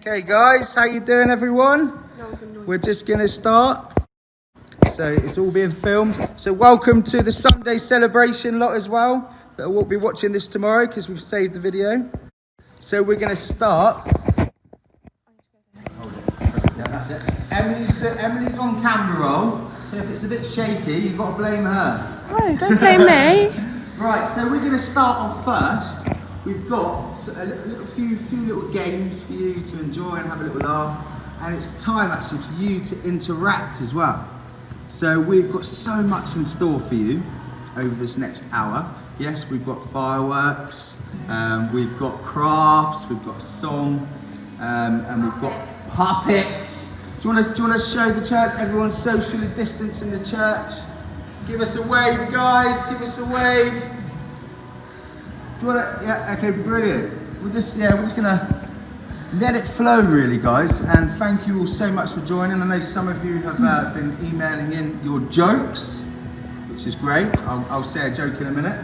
Okay guys, how you doing everyone? We're just going to start. So it's all being filmed. So welcome to the Sunday celebration lot as well. That will be watching this tomorrow because we've saved the video. So we're going to start. Yeah, that's it. Emily's on camera roll. So if it's a bit shaky, you've got to blame her. Oh, don't blame me. Right, so we're going to start off first. We've got a few little games for you to enjoy and have a little laugh. And it's time actually for you to interact as well. So we've got so much in store for you over this next hour. Yes, we've got fireworks, we've got crafts, we've got song, and we've got puppets. Do you want to show the church? Everyone's socially distanced in the church. Give us a wave, guys. Give us a wave. Do you want to? Yeah. Okay. Brilliant. We're just gonna let it flow, really, guys. And thank you all so much for joining. I know some of you have been emailing in your jokes, which is great. I'll say a joke in a minute.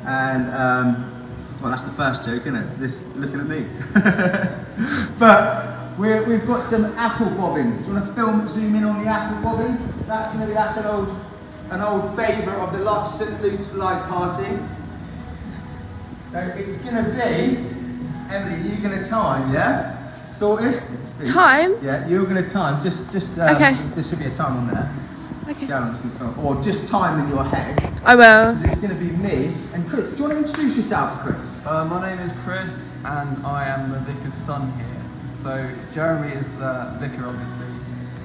And well, that's the first joke, isn't it? This looking at me. But we've got some apple bobbing. Do you want to zoom in on the apple bobbing? That's an old favourite of the St Luke's Live Party. So it's going to be, Emily, you're going to time, yeah? Sorted? Time? Yeah, you're going to time. Just okay. There should be a time on there. Okay. Or just time in your head. I will. It's going to be me and Chris. Do you want to introduce yourself, Chris? My name is Chris and I am the vicar's son here. So Jeremy is vicar, obviously,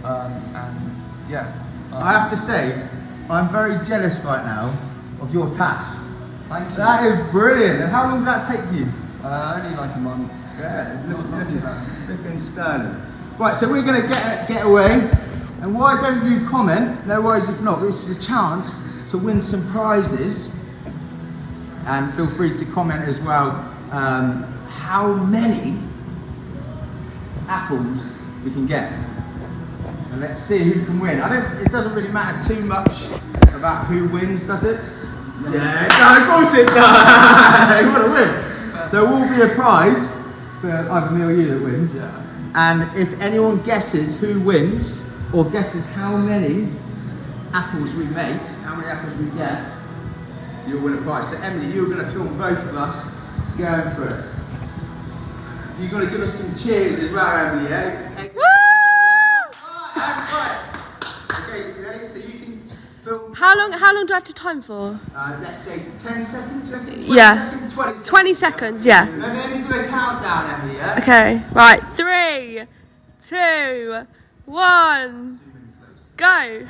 and yeah. I have to say, I'm very jealous right now of your tash. Thank you. That is brilliant. And how long did that take you? Only like a month. Yeah, it looks looking sterling. Right, so we're going to get away. And why don't you comment? No worries if not. This is a chance to win some prizes. And feel free to comment as well how many apples we can get. And let's see who can win. It doesn't really matter too much about who wins, does it? Yeah, no, of course it does. You want to win. There will be a prize for either me or you that wins. Yeah. And if anyone guesses who wins, or guesses how many apples we make, how many apples we get, you'll win a prize. So Emily, you're going to film both of us going for it. You've got to give us some cheers as well, Emily, eh? Woo! That's right. Okay, you ready? So you can film. How long do I have to time for? Let's say 10 seconds, 20 yeah. seconds, 20 seconds. 20 seconds, yeah. Let me do a countdown, Emily, yeah? Okay, right. 3, 2, 1, go.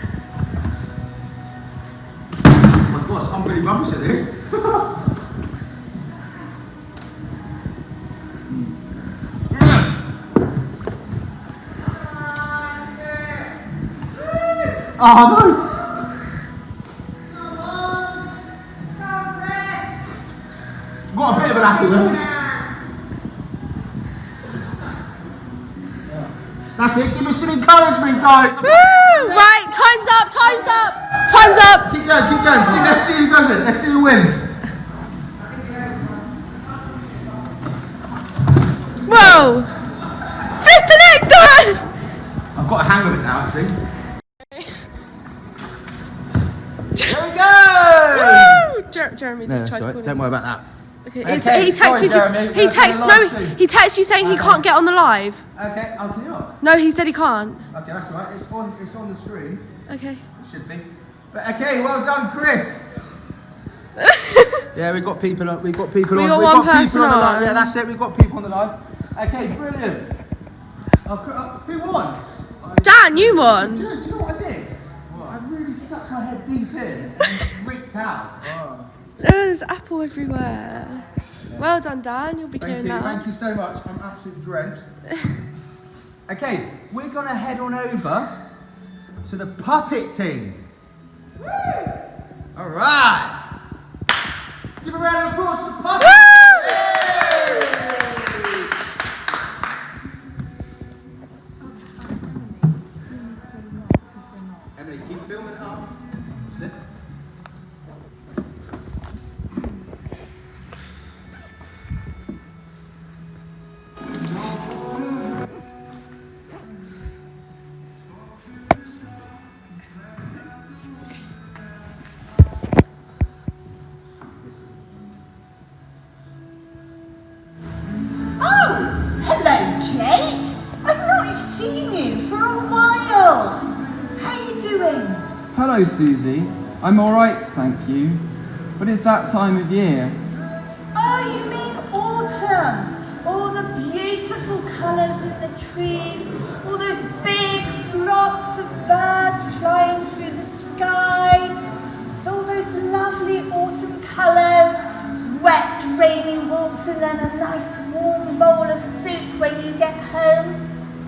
Oh my gosh, I'm really rubbish at this. Oh no! Got a bit of an apple there. That's it, give me some encouragement, guys. Woo! Right, time's up, time's up, time's up. Keep going. See, let's see who does it. Let's see who wins. Whoa! Flipping it, done! I've got a hang of it now, actually. There we go! Woo! Jeremy just tried calling. Don't worry about that. Okay, Okay, he texted sorry, you. He texted you saying he can't get on the live. Okay, I'll can you not? No, he said he can't. Okay, that's all right. It's on the screen. Okay. It should be. But okay, well done, Chris. Yeah, we've got people on. We've got one person people on the on. live. Yeah, that's it. We've got people on the live. Okay, brilliant. Who won? Dan, you won. Do you know what I did? What? I really stuck my head deep in and ripped out. Oh. There's apple everywhere. Well done, Dan. You'll be clearing that up. Thank you so much. I'm absolutely drenched. Okay, we're going to head on over to the puppet team. Woo! All right. Give a round of applause for the puppet. Emily, keep filming it up. That's it. hello, Susie. I'm all right, thank you. But it's that time of year. Oh, you mean autumn? All the beautiful colours in the trees, all those big flocks of birds flying through the sky, all those lovely autumn colours, wet, rainy walks, and then a nice warm bowl of soup when you get home.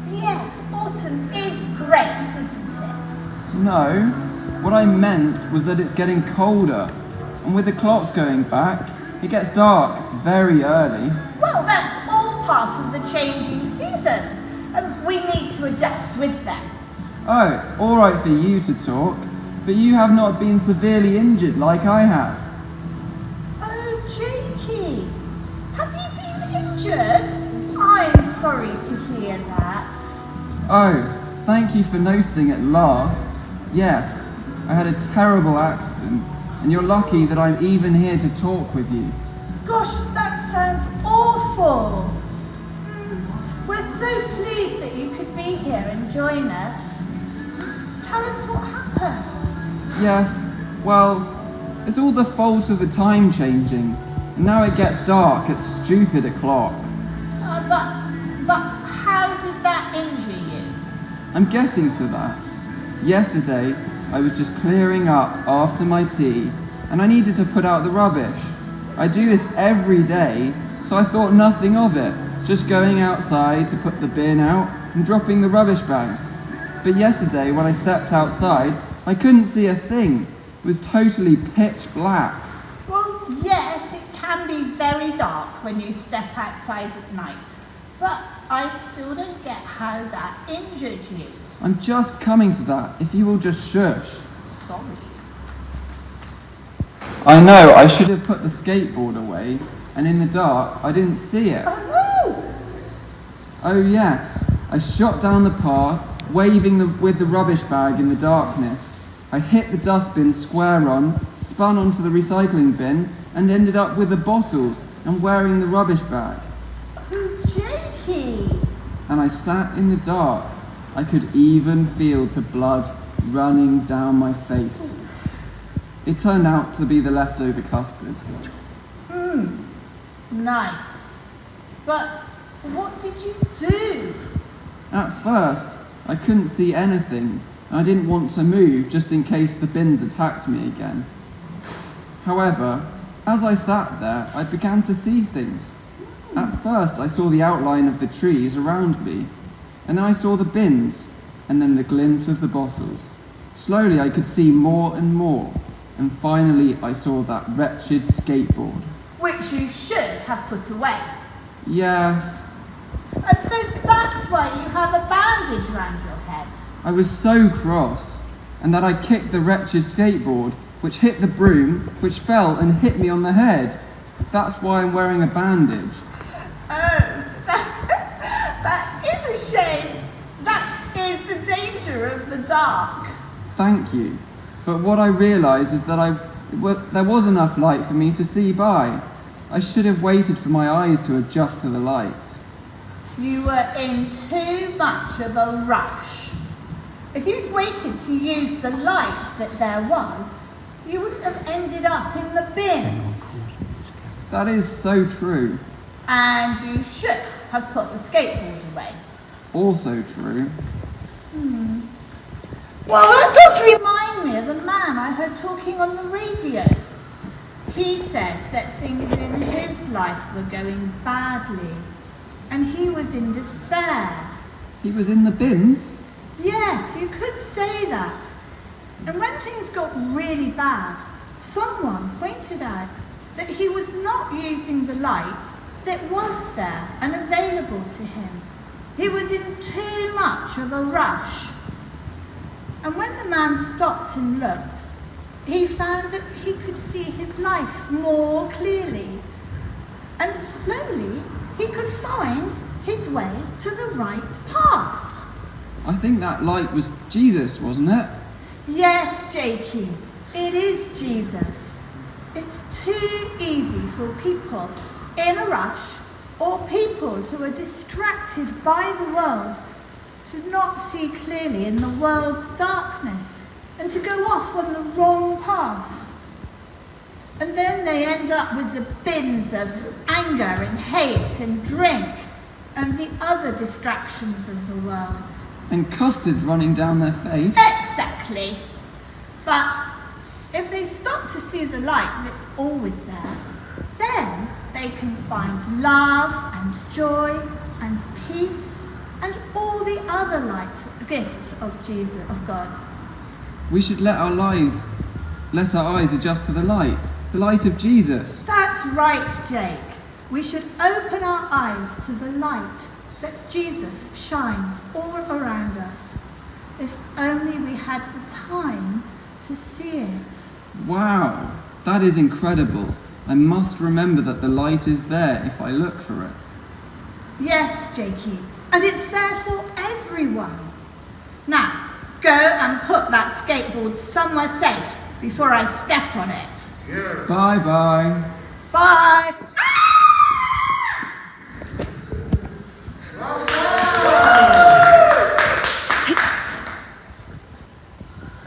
Yes, autumn is great, isn't it? No, what I meant was that it's getting colder. And with the clocks going back, it gets dark very early. Well, that's all part of the changing seasons, and we need to adjust with them. Oh, it's all right for you to talk, but you have not been severely injured like I have. Oh, Jakey, have you been injured? I'm sorry to hear that. Oh, thank you for noticing at last. Yes, I had a terrible accident, and you're lucky that I'm even here to talk with you. Gosh, that sounds awful. We're so pleased that you could be here and join us. Tell us what happened. Yes, well, it's all the fault of the time changing, and now it gets dark at stupid o'clock. But how did that injure you? I'm getting to that. Yesterday, I was just clearing up after my tea, and I needed to put out the rubbish. I do this every day, so I thought nothing of it, just going outside to put the bin out and dropping the rubbish bag. But yesterday, when I stepped outside, I couldn't see a thing. It was totally pitch black. Well, yes, it can be very dark when you step outside at night, but I still don't get how that injured you. I'm just coming to that, if you will just shush. Sorry. I know, I should have put the skateboard away, and in the dark, I didn't see it. Oh no! Oh yes, I shot down the path, waving with the rubbish bag in the darkness. I hit the dustbin square on, spun onto the recycling bin, and ended up with the bottles and wearing the rubbish bag. Oh, Jakey! And I sat in the dark. I could even feel the blood running down my face. It turned out to be the leftover custard. Nice. But what did you do? At first, I couldn't see anything, and I didn't want to move just in case the bins attacked me again. However, as I sat there, I began to see things. At first, I saw the outline of the trees around me, and then I saw the bins, and then the glint of the bottles. Slowly, I could see more and more, and finally, I saw that wretched skateboard. Which you should have put away. Yes, And so that's why you have a bandage around your head. I was so cross, and that I kicked the wretched skateboard, which hit the broom, which fell and hit me on the head. That's why I'm wearing a bandage. Oh, that is a shame. That is the danger of the dark. Thank you. But what I realised is that there was enough light for me to see by. I should have waited for my eyes to adjust to the light. You were in too much of a rush. If you'd waited to use the light that there was, you would have ended up in the bins. That is so true. And you should have put the skateboard away. Also true. Well, that does remind me of a man I heard talking on the radio. He said that things in his life were going badly, and he was in despair. He was in the bins? Yes, you could say that. And when things got really bad, someone pointed out that he was not using the light that was there and available to him. He was in too much of a rush. And when the man stopped and looked, he found that he could see his life more clearly. And slowly, he could find his way to the right path. I think that light was Jesus, wasn't it? Yes, Jakey, it is Jesus. It's too easy for people in a rush or people who are distracted by the world to not see clearly in the world's darkness. and to go off on the wrong path. And then they end up with the bins of anger and hate and drink and the other distractions of the world. And custard running down their face. Exactly. But if they stop to see the light that's always there, then they can find love and joy and peace and all the other light gifts of Jesus, of God. We should let our eyes adjust to the light of Jesus. That's right, Jake. We should open our eyes to the light that Jesus shines all around us. If only we had the time to see it. Wow, that is incredible. I must remember that the light is there if I look for it. Yes, Jakey, and it's there for everyone. Now, go and put that skateboard somewhere safe before I step on it. Yeah. Bye-bye. Bye.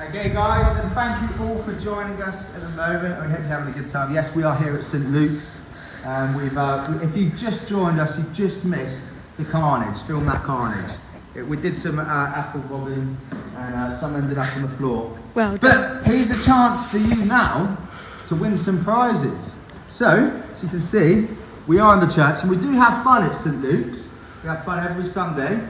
Okay guys, and thank you all for joining us at the moment. We hope you're having a good time. Yes, we are here at St Luke's. If you've just joined us, you've just missed the carnage. Film that carnage. We did some apple bobbing and some ended up on the floor. Well done. But here's a chance for you now to win some prizes. So, as you can see, we are in the church and we do have fun at St Luke's. We have fun every Sunday,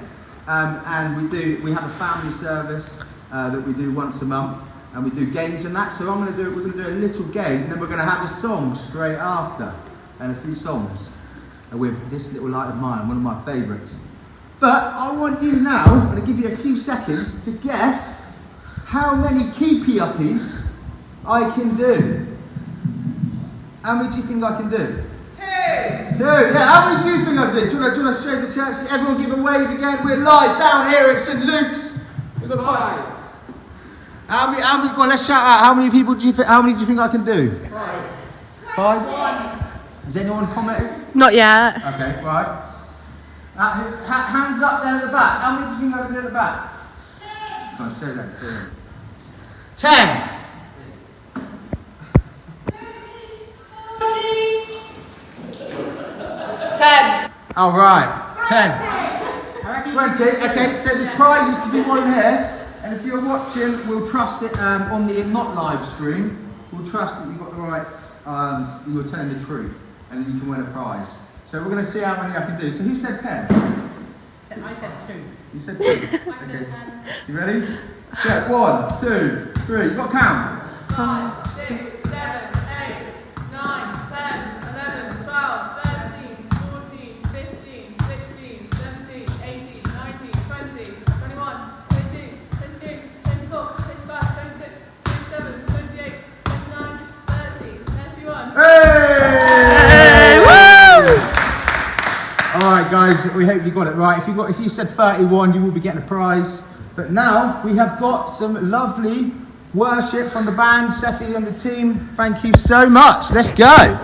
and we have a family service that we do once a month, and we do games and that. So we're going to do a little game, and then we're going to have a song straight after, and a few songs with This Little Light of Mine, one of my favourites. But I want you now, I'm going to give you a few seconds to guess how many keepy-uppies I can do. How many do you think I can do? Two! Yeah, how many do you think I can do? Do you want to show the church? Everyone give a wave again. We're live down here at St Luke's. We've got 5. How many, go on, let's shout out. How many do you think I can do? 5? Has anyone commented? Not yet. Okay, right. Hands up there at the back. How many do you think I can do at the back? Come on, show that. 10. 10. All right, 10. 20. Okay, so there's prizes to be won here. And if you're watching, we'll trust it on the not live stream. We'll trust that you've got the right, you're telling the truth, and you can win a prize. So we're going to see how many I can do. So who said 10? I said 2. You said 2. I said 10. You ready? Yeah, 1, 2, 3. You've got to count. 5, 6, 7, 8, 9, 10, 11, 12, 13, 14, 15, 16, 17, 18, 19, 20, 21, 22, 23, 24, 25, 26, 27, 28, 29, 30, 31. Hey! Woo! Alright guys, we hope you got it right. If you said 31, you will be getting a prize. But now we have got some lovely worship from the band, Seffi and the team. Thank you so much. Let's go.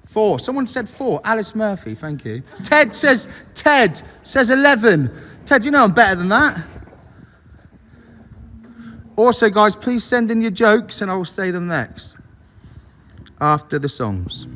Four. Someone said 4. Alice Murphy, thank you. Ted says 11. Ted, you know I'm better than that. Also, guys, please send in your jokes and I will say them next, after the songs.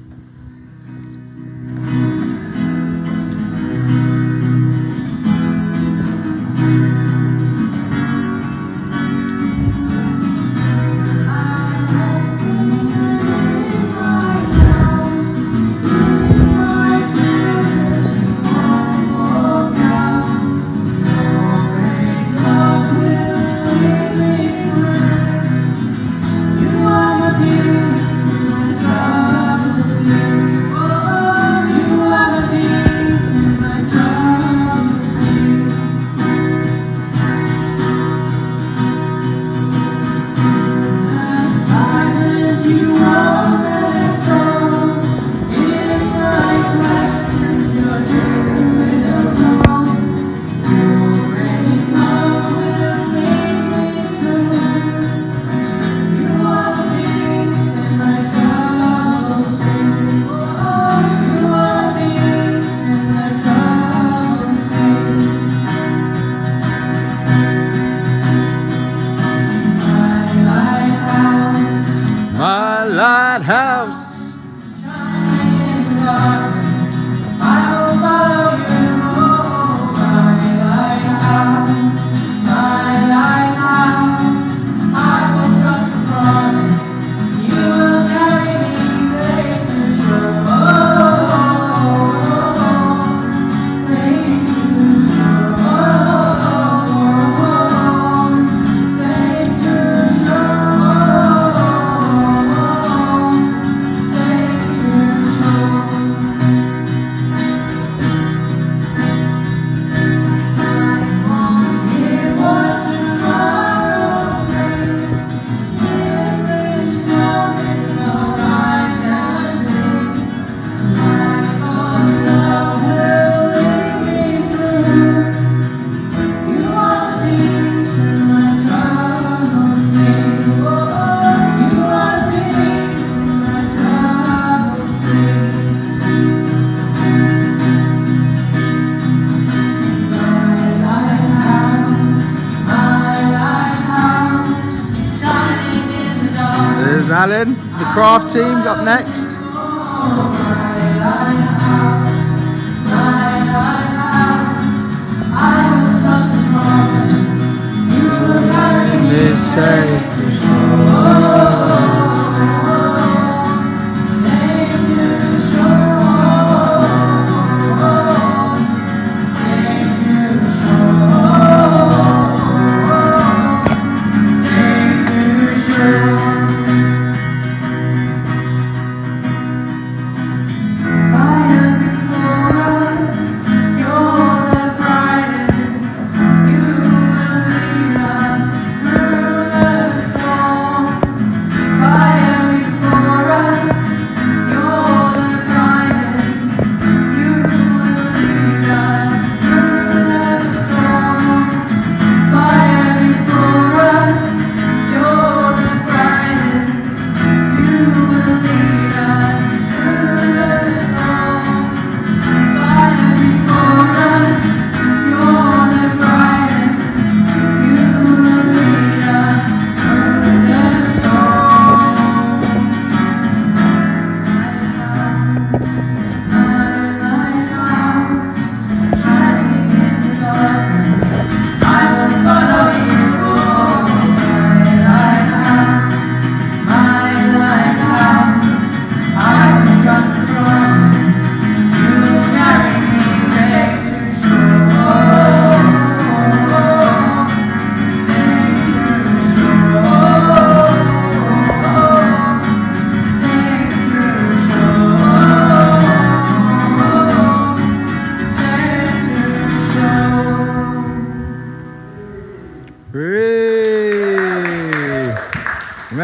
Alan, the craft team, up next. Live safe to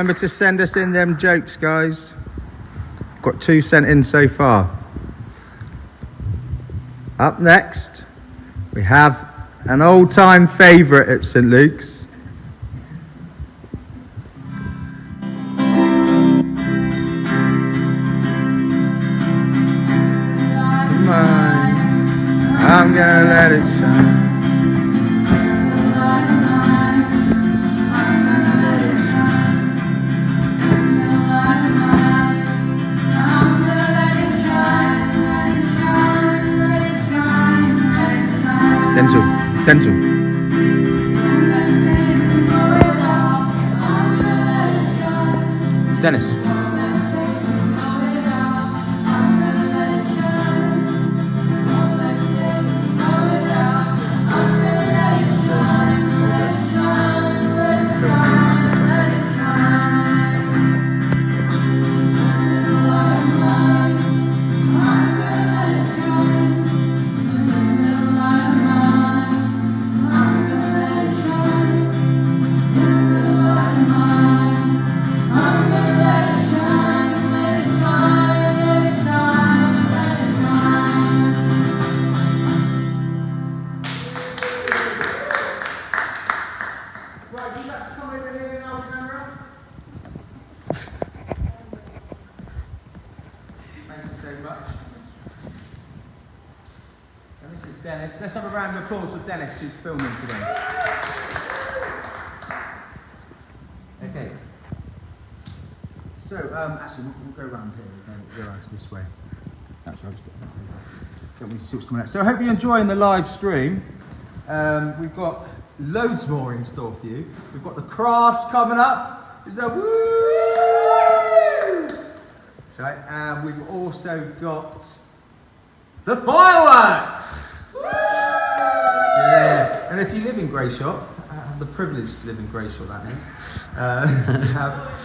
Remember to send us in them jokes, guys. Got 2 sent in so far. Up next, we have an old-time favourite at St Luke's. I'm gonna let it shine. Denzel. Dennis. Dennis. Let's have a round of applause for Dennis, who's filming today. Okay. So, actually, we'll go around here. We'll go around this way. Actually, I'll just get me to see what's coming out. So, I hope you're enjoying the live stream. We've got loads more in store for you. We've got the crafts coming up. Is that woo? So, we've also got the fireworks. Yeah, and if you live in Greyshot, have the privilege to live in Greyshot, that is.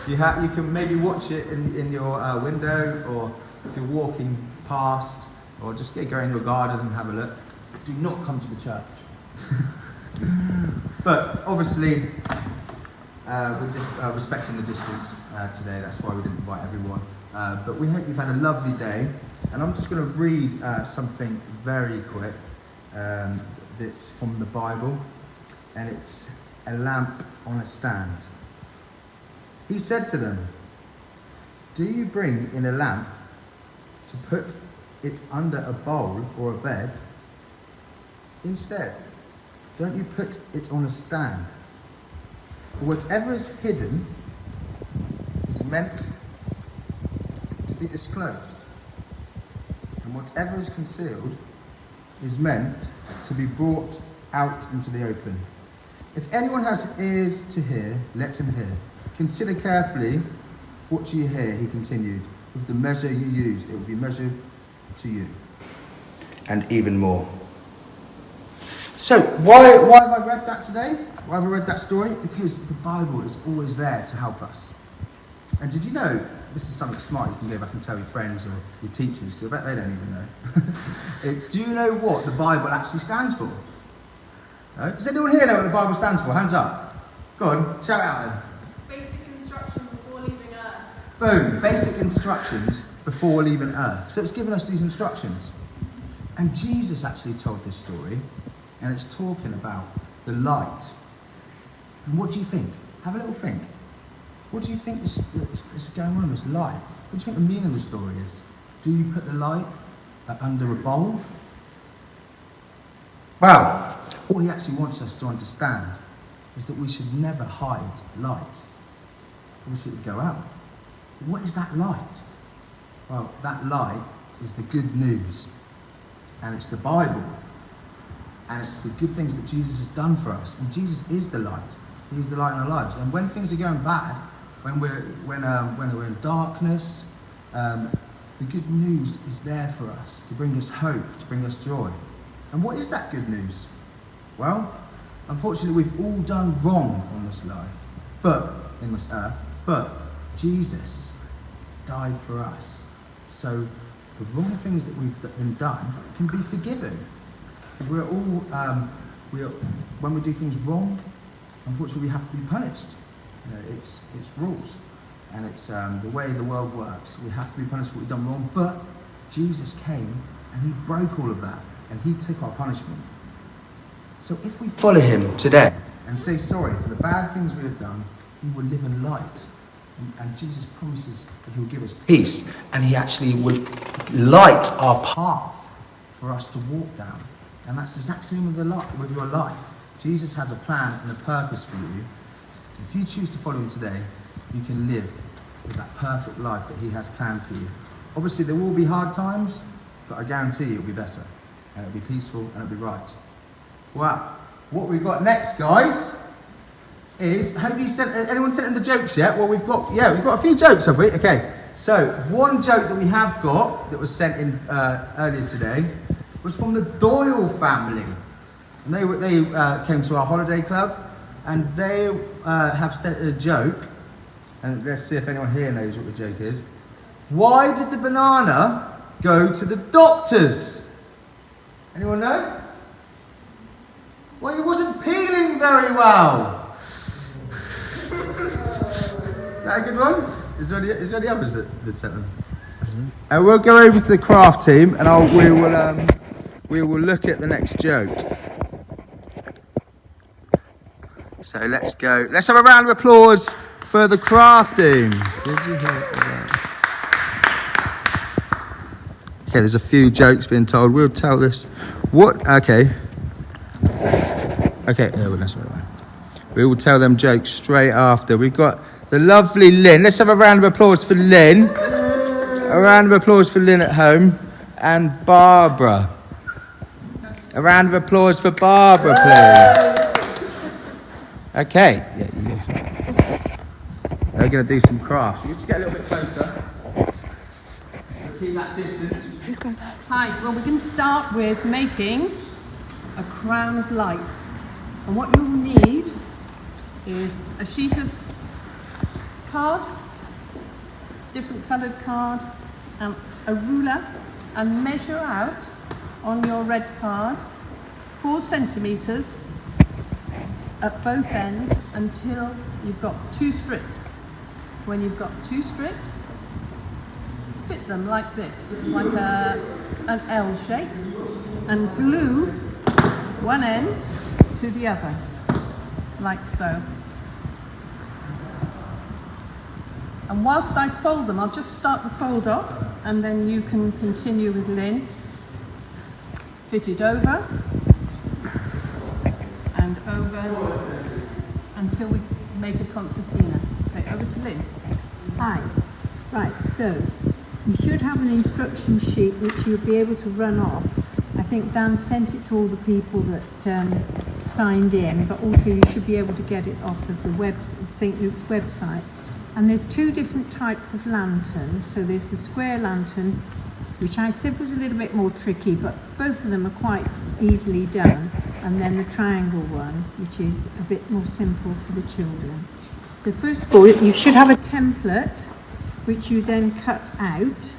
You can maybe watch it in your window, or if you're walking past, or just go in your garden and have a look. Do not come to the church. But obviously, we're just respecting the distance today. That's why we didn't invite everyone. But we hope you've had a lovely day. And I'm just going to read something very quick. That's from the Bible, and it's a lamp on a stand. He said to them, "Do you bring in a lamp to put it under a bowl or a bed? Instead, don't you put it on a stand? For whatever is hidden is meant to be disclosed. And whatever is concealed is meant to be brought out into the open. If anyone has ears to hear, let him hear. Consider carefully what you hear, he continued. With the measure you use, it will be measured to you. And even more. So, why have I read that today? Why have I read that story? Because the Bible is always there to help us. And did you know, this is something smart you can go back and tell your friends or your teachers, because I bet they don't even know. Do you know what the Bible actually stands for? No? Does anyone here know what the Bible stands for? Hands up. Go on, shout it out then. Basic instruction before leaving Earth. Boom, basic instructions before leaving Earth. So it's given us these instructions. And Jesus actually told this story, and it's talking about the light. And what do you think? Have a little think. What do you think is going on, this light? What do you think the meaning of the story is? Do you put the light under a bowl? Well, all he actually wants us to understand is that we should never hide light. Obviously it would go out. What is that light? Well, that light is the good news. And it's the Bible. And it's the good things that Jesus has done for us. And Jesus is the light. He's the light in our lives. And when things are going bad, when we're in darkness, the good news is there for us to bring us hope, to bring us joy. And what is that good news? Well, unfortunately, we've all done wrong on this life, in this earth. But Jesus died for us, so the wrong things that we've been done can be forgiven. We're all when we do things wrong, unfortunately, we have to be punished. You know, it's rules, and it's the way the world works. We have to be punished for what we've done wrong. But Jesus came and he broke all of that, and he took our punishment. So if we follow him today and say sorry for the bad things we have done, we will live in light. And Jesus promises that he will give us peace, and he actually will light our path for us to walk down. And that's exactly with your life. Jesus has a plan and a purpose for you. If you choose to follow him today, you can live with that perfect life that he has planned for you. Obviously, there will be hard times, but I guarantee you it'll be better, and it'll be peaceful, and it'll be right. Well, what we've got next, guys, is, anyone sent in the jokes yet? Well, we've got a few jokes, have we? Okay, so one joke that we have got that was sent in earlier today was from the Doyle family. And they came to our holiday club, and they have sent a joke, and let's see if anyone here knows what the joke is. Why did the banana go to the doctors? Anyone know? Well, he wasn't peeling very well. Is that a good one? Is there any others that sent them? We'll go over to the craft team, and we will look at the next joke. So let's go. Let's have a round of applause for the craft team. Did you hear that? Okay, there's a few jokes being told. We'll tell this. What? Okay. We will tell them jokes straight after. We've got the lovely Lynn. Let's have a round of applause for Lynn. A round of applause for Lynn at home. And Barbara. A round of applause for Barbara, please. Okay. They're going to do some crafts. You just get a little bit closer. Keep that distance. Who's going first? Hi, well we're going to start with making a crown of light. And what you'll need is a sheet of card, different coloured card, and a ruler, and measure out on your red card 4 centimetres at both ends until you've got 2 strips. When you've got 2 strips, fit them like this, like an L shape, and glue one end to the other, like so. And whilst I fold them, I'll just start the fold off, and then you can continue with Lynn. Fit it over and over until we make a concertina. Okay, over to Lynn. Hi. Right, so you should have an instruction sheet which you'll be able to run off. I think Dan sent it to all the people that signed in, but also you should be able to get it off of the St. Luke's website. And there's two different types of lanterns. So there's the square lantern, which I said was a little bit more tricky, but both of them are quite easily done. And then the triangle one, which is a bit more simple for the children. So first of all, you should have a template, which you then cut out.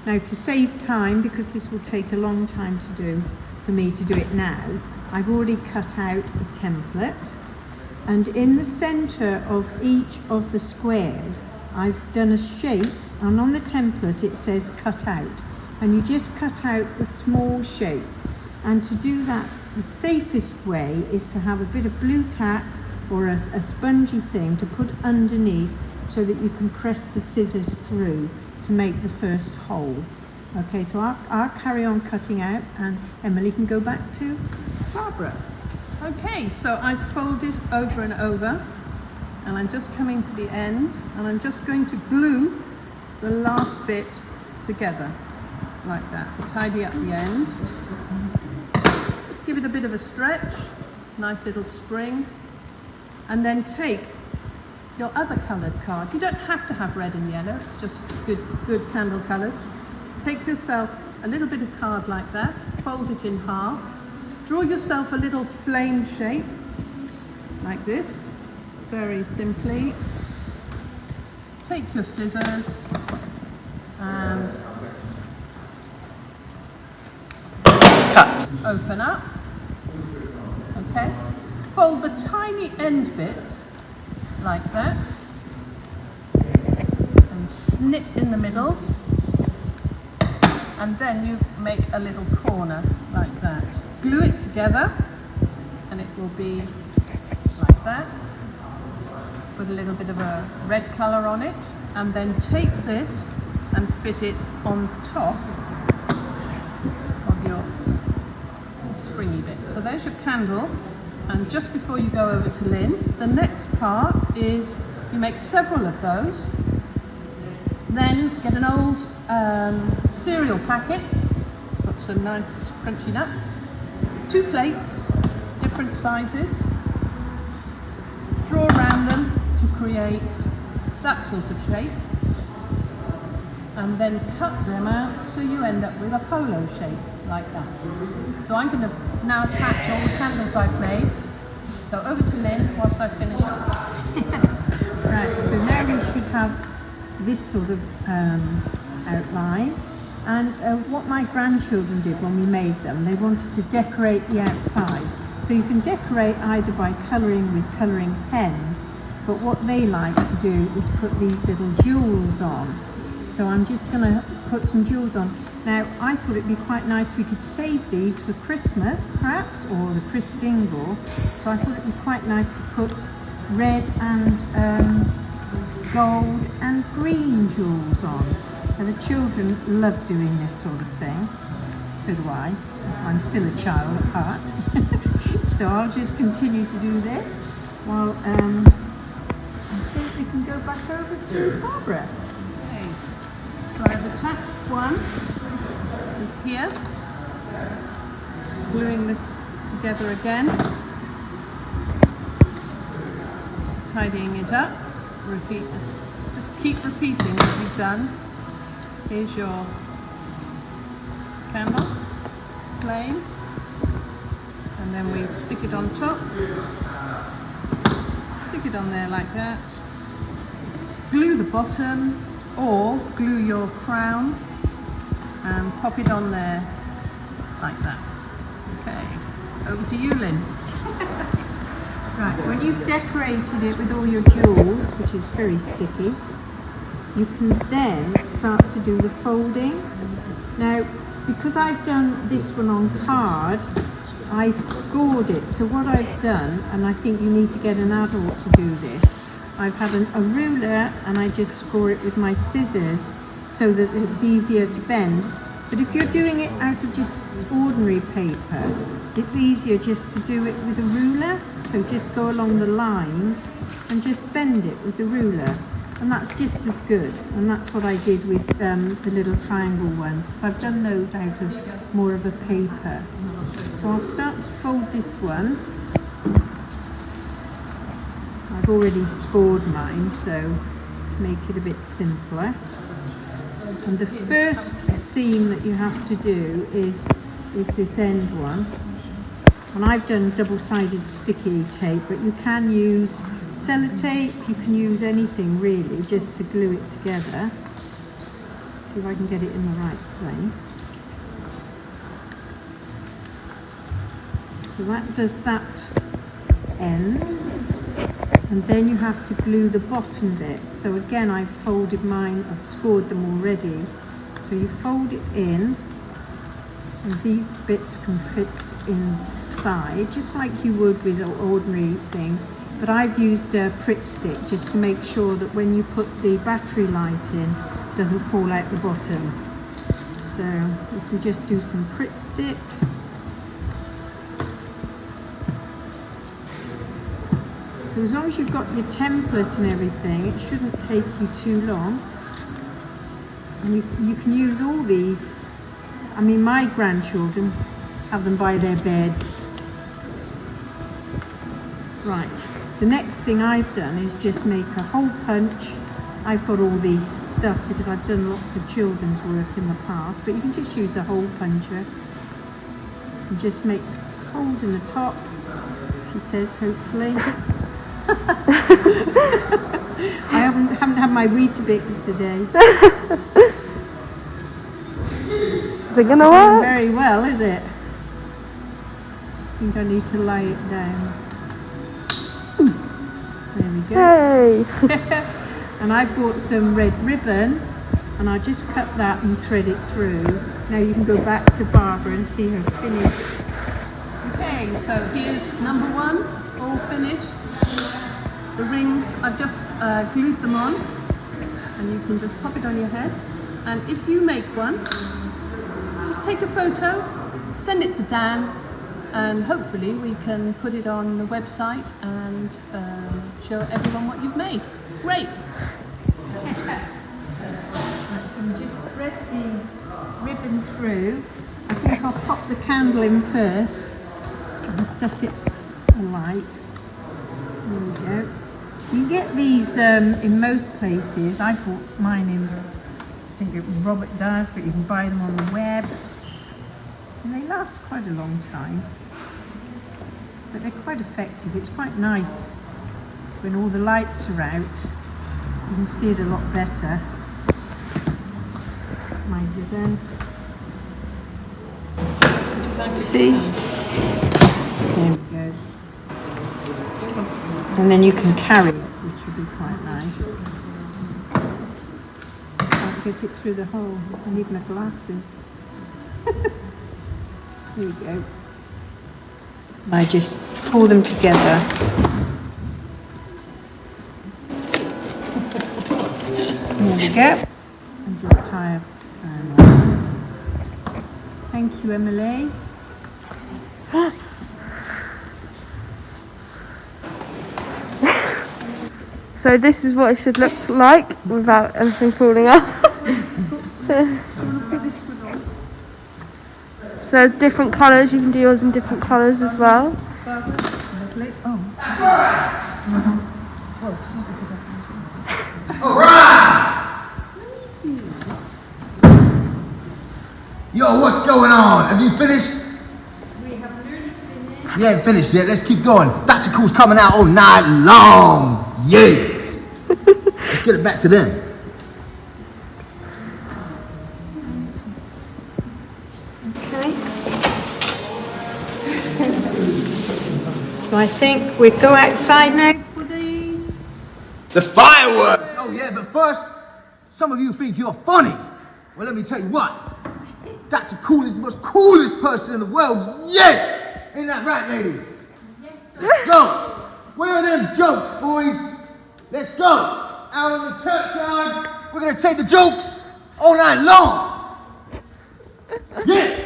Now, to save time, because this will take a long time to do, for me to do it now, I've already cut out a template. And in the centre of each of the squares, I've done a shape, and on the template it says cut out. And you just cut out the small shape. And to do that, the safest way is to have a bit of blue tack or a spongy thing to put underneath so that you can press the scissors through to make the first hole. Okay, so I'll carry on cutting out, and Emily can go back to Barbara. Okay, so I've folded over and over, and I'm just coming to the end, and I'm just going to glue the last bit together, like that. Tidy up the end. Give it a bit of a stretch, nice little spring, and then take your other coloured card. You don't have to have red and yellow, it's just good candle colours. Take yourself a little bit of card like that, fold it in half, draw yourself a little flame shape, like this, very simply. Take your scissors and cut. Open up, okay. Fold the tiny end bit like that and snip in the middle, and then you make a little corner like that. Glue it together and it will be like that. Put a little bit of a red colour on it, and then take this and fit it on top of your springy bit. So there's your candle. And just before you go over to Lynn, the next part is you make several of those. Then get an old cereal packet, got some nice crunchy nuts, 2 plates, different sizes. Draw around them to create that sort of shape. And then cut them out so you end up with a polo shape like that. So I'm going to now attach all the candles I've made. So over to Lynn whilst I finish up. Right, so now we should have this sort of outline. And what my grandchildren did when we made them, they wanted to decorate the outside. So you can decorate either by colouring with colouring pens, but what they like to do is put these little jewels on. So I'm just going to put some jewels on. Now, I thought it'd be quite nice, we could save these for Christmas, perhaps, or the Christingle. So I thought it'd be quite nice to put red and gold and green jewels on. And the children love doing this sort of thing. So do I. I'm still a child at heart. So I'll just continue to do this while I think we can go back over to Barbara. Okay. So I've attached one just here, gluing this together again, tidying it up. Repeat this, just keep repeating what you've done. Here's your candle flame, and then we stick it on top, stick it on there like that, glue the bottom or glue your crown and pop it on there like that. Okay, over to you, Lynn. Right, when you've decorated it with all your jewels, which is very sticky, you can then start to do the folding. Now, because I've done this one on card, I've scored it. So what I've done, and I think you need to get an adult to do this, I've had a ruler and I just score it with my scissors so that it's easier to bend. But if you're doing it out of just ordinary paper, it's easier just to do it with a ruler. So just go along the lines and just bend it with the ruler. and that's just as good. And that's what I did with the little triangle ones, because I've done those out of more of a paper. So I'll start to fold this one. I've already scored mine, so to make it a bit simpler. And the first seam that you have to do is this end one. And I've done double-sided sticky tape, but you can use sellotape, you can use anything really, just to glue it together. See if I can get it in the right place. So that does that end. And then you have to glue the bottom bit. So again, I've folded mine, I've scored them already. So you fold it in, and these bits can fit inside, just like you would with ordinary things. But I've used a Pritt stick just to make sure that when you put the battery light in, it doesn't fall out the bottom. So if you just do some Pritt stick. So as long as you've got your template and everything, it shouldn't take you too long. And you can use all these. I mean, my grandchildren have them by their beds. Right, the next thing I've done is just make a hole punch. I've got all the stuff because I've done lots of children's work in the past, but you can just use a hole puncher and just make holes in the top, she says, hopefully. I haven't had my Weetabix today. Is it gonna work? Very well, is it? I think I need to lay it down. There we go. Hey! And I bought some red ribbon, and I'll just cut that and thread it through. Now you can go back to Barbara and see her finish. Okay, so here's number one, all finished. The rings, I've just glued them on, and you can just pop it on your head. And if you make one, just take a photo, send it to Dan, and hopefully we can put it on the website and show everyone what you've made. Great! So we just thread the ribbon through. I think I'll pop the candle in first and set it alight. There we go. You can get these in most places. I bought mine in, I think it was Robert does, but you can buy them on the web. And they last quite a long time. But they're quite effective. It's quite nice when all the lights are out. You can see it a lot better. My ribbon. See? There we go. And then you can carry it, which would be quite nice. Can't get it through the hole. I need my glasses. There you go. I just pull them together. There we go. And just tie them on. Thank you, Emily. So this is what it should look like without anything falling off. So there's different colours, you can do yours in different colours as well. Yo, what's going on? Have you finished? We haven't really finished. You ain't finished yet. Let's keep going. Tactical's coming out all night long. Yeah. Let's get it back to them. Okay. So I think we go outside now for the fireworks. Oh yeah, but first, some of you think you're funny. Well, let me tell you what. Dr. Cool is the most coolest person in the world. Yeah! Ain't that right, ladies? Let's go. Where are them jokes, boys? Let's go. Out in the churchyard. We're gonna take the jokes all night long. Yeah.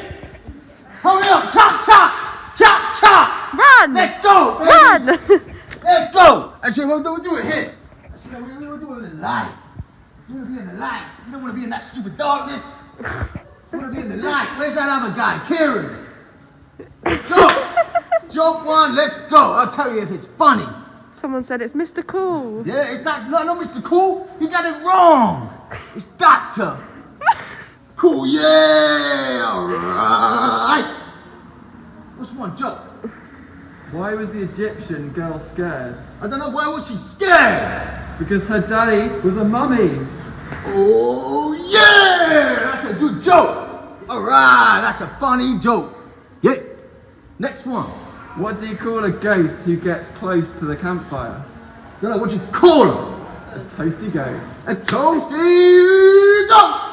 Hurry up. Chop, chop. Chop, chop. Run! Let's go, baby. Run! Let's go. I said, we'll do it here. Yeah, we want to do it in the light. We want to be in the light. We don't want to be in that stupid darkness. We want to be in the light. Where's that other guy? Kieran. Let's go. Joke one, let's go. I'll tell you if it's funny. Someone said it's Mr. Cool. Yeah, it's not, no, Mr. Cool. You got it wrong. It's Doctor. Cool, yeah, all right. What's one joke? Why was the Egyptian girl scared? I don't know, why was she scared? Because her daddy was a mummy. Oh, yeah, that's a good joke. All right, that's a funny joke. Yeah, next one. What do you call a ghost who gets close to the campfire? Don't know what you call him. A toasty ghost. A toasty ghost.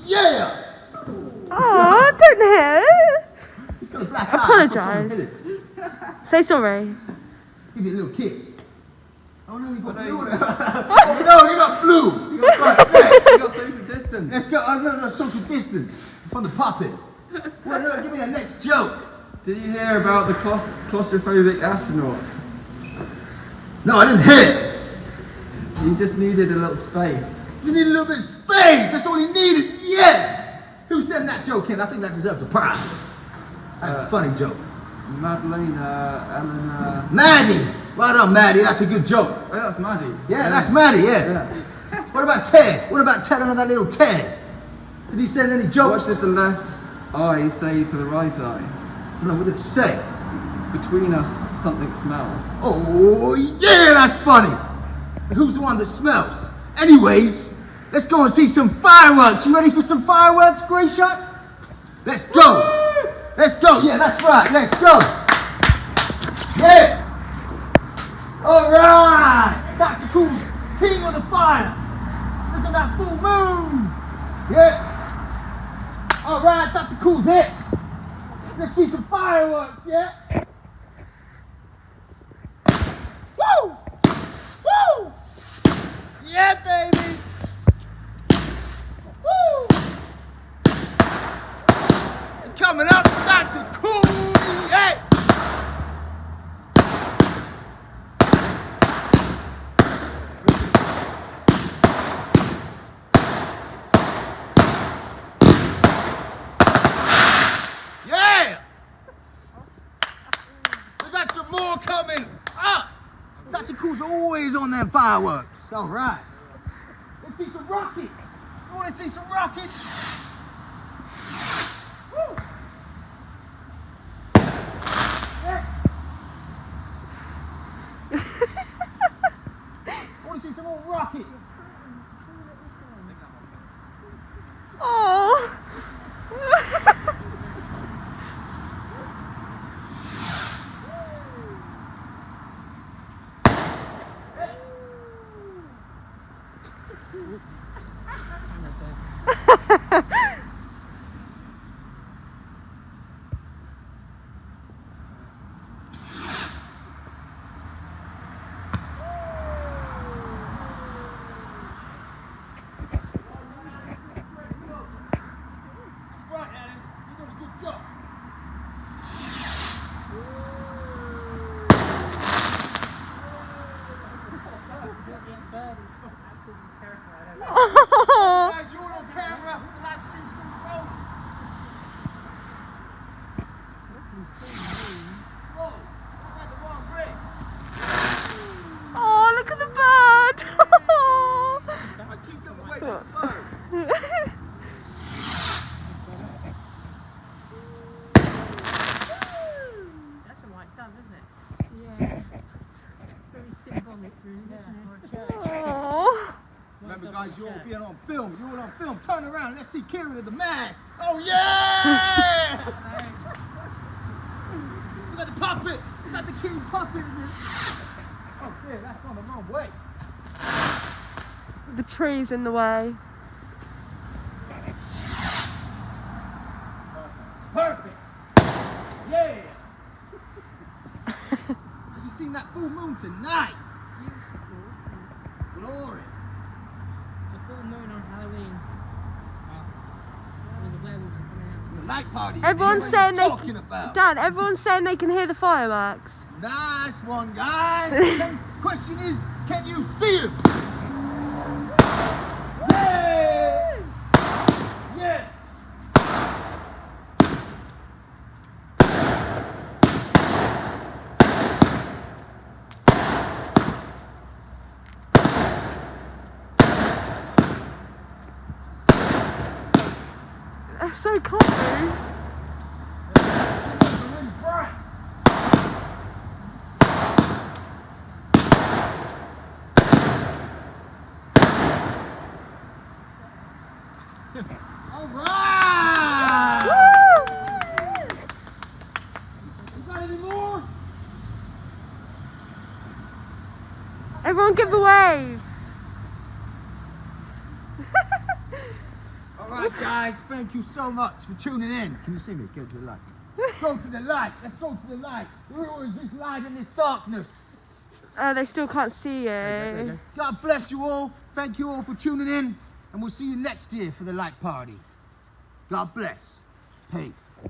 Yeah. Oh, don't hit it. He's got a black eye. Apologise. Say sorry. Give me a little kiss. Oh no, you got blue. Oh no, you got blue. You got social distance. Let's go. No, social distance from the puppet. Well, no, give me the next joke. Did you hear about the claustrophobic astronaut? No, I didn't hear. He just needed a little space. Just need a little bit of space. That's all he needed. Yeah. Who sent that joke in? I think that deserves a prize. That's a funny joke. Madalena, Eleanor. Maddie. Well done, Maddie. That's a good joke. Oh, that's Maddie. Yeah, that's Maddie. Yeah. What about Ted? What about Ted under that little Ted? Did he send any jokes? What did the left eye say to the right eye? No, what did it say? Between us, something smells. Oh, yeah, that's funny. And who's the one that smells? Anyways, let's go and see some fireworks. You ready for some fireworks, Grey Shot? Let's go. Let's go. Yeah, that's right. Let's go. Yeah. All right. Dr. Cool's king of the fire. Look at that full moon. Yeah. All right, Dr. Cool's hit. Let's see some fireworks, yeah? Woo! Woo! Yeah, baby! Woo! And coming up, Dr. Cool! Hey! Yeah! We got some more coming up. Dr. Cool's always on them fireworks. All right. Let's see some rockets. You want to see some rockets? Woo! Yeah. Want to see some more rockets? Oh. Right, Alan. You did a good job. Guys, you're all on camera. The live stream's still rolling. Whoa, I got the wrong brick. Oh, look at the bird. I keep them away from the bird. That's a white dove, isn't it? Yeah. It's very symbolic, really, isn't it? Oh. Remember, guys, you're all being on film. You're all on film. Turn around. Let's see Kieran with the mask. Oh, yeah! We got the puppet. We got the king puppet in this. Oh, dear, that's gone the wrong way. The tree's in the way. Perfect. Yeah. Have you seen that full moon tonight? Glorious. The full moon on Halloween. When the werewolves are coming out. The light party. Everyone's What saying are you talking about? Dad, everyone's saying they can hear the fireworks. Nice one, guys. Question is, can you see him? Yeah! Yeah! They're so close. Really bright. All right! You got any more? Everyone give a wave. All right, guys, thank you so much for tuning in. Can you see me? Go to the light. Go to the light. Let's go to the light. Where is this light in this darkness? They still can't see There you you. go. God bless you all. Thank you all for tuning in. And we'll see you next year for the light party. God bless. Peace.